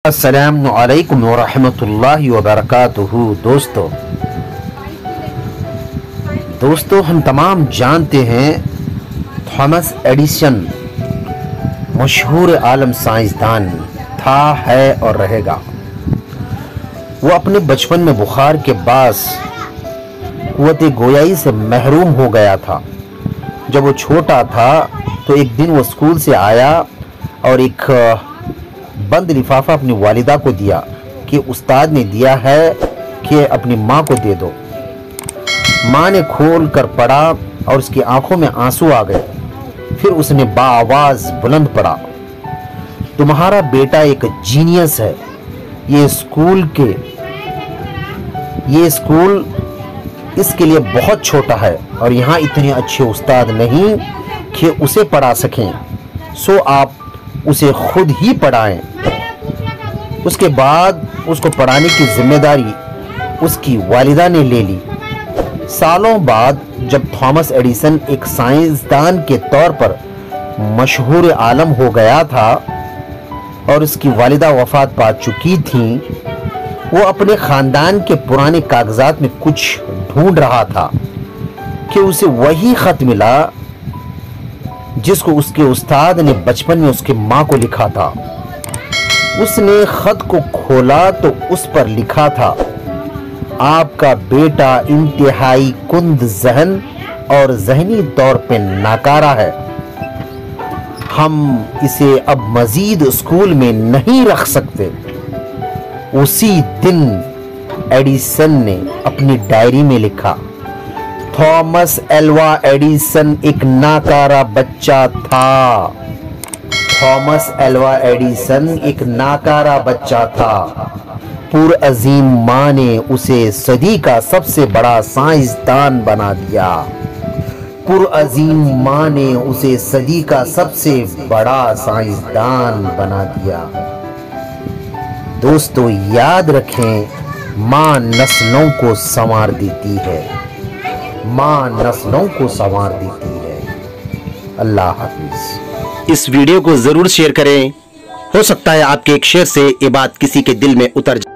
السلام علیکم ورحمۃ اللہ وبرکاتہ۔ دوستو ہم تمام جانتے ہیں تھامس ایڈیسن مشہور عالم سائنسدان تھا، ہے اور رہے گا۔ وہ اپنے بچپن میں بخار کے باعث قوت گویائی سے محروم ہو گیا تھا۔ جب وہ چھوٹا تھا تو ایک دن وہ اسکول سے آیا اور ایک بند لفافہ اپنی والدہ کو دیا کہ استاد نے دیا ہے کہ اپنی ماں کو دے دو۔ ماں نے کھول کر پڑھا اور اس کی آنکھوں میں آنسو آ گئے۔ پھر اس نے بآواز بلند پڑھا، تمہارا بیٹا ایک جینیس ہے، یہ اسکول اس کے لیے بہت چھوٹا ہے اور یہاں اتنے اچھے استاد نہیں کہ اسے پڑھا سکیں، سو آپ اسے خود ہی پڑھائیں۔ اس کے بعد اس کو پڑھانے کی ذمہ داری اس کی والدہ نے لے لی۔ سالوں بعد جب تھامس ایڈیسن ایک سائنسدان کے طور پر مشہور عالم ہو گیا تھا اور اس کی والدہ وفات پا چکی تھیں، وہ اپنے خاندان کے پرانے کاغذات میں کچھ ڈھونڈ رہا تھا کہ اسے وہی خط ملا جس کو اس کے استاد نے بچپن میں اس کے ماں کو لکھا تھا۔ اس نے خط کو کھولا تو اس پر لکھا تھا، آپ کا بیٹا انتہائی کند ذہن اور ذہنی طور پہ ناکارہ ہے، ہم اسے اب مزید اسکول میں نہیں رکھ سکتے۔ اسی دن ایڈیسن نے اپنی ڈائری میں لکھا، تھامس ایلوا ایڈیسن ایک ناکارہ بچہ تھا۔ تھامس ایلوا ایڈیسن ایک ناکارہ بچہ تھا۔ پرعظیم ماں نے اسے صدی کا سب سے بڑا سائنسدان بنا دیا۔ پرعظیم ماں نے اسے صدی کا سب سے بڑا سائنسدان بنا دیا۔ دوستو یاد رکھیں، ماں نسلوں کو سنوار دیتی ہے، ماں نسلوں کو سنوار دیتی ہے۔ اللہ حافظ۔ اس ویڈیو کو ضرور شیئر کریں، ہو سکتا ہے آپ کے ایک شیئر سے یہ بات کسی کے دل میں اتر جائے۔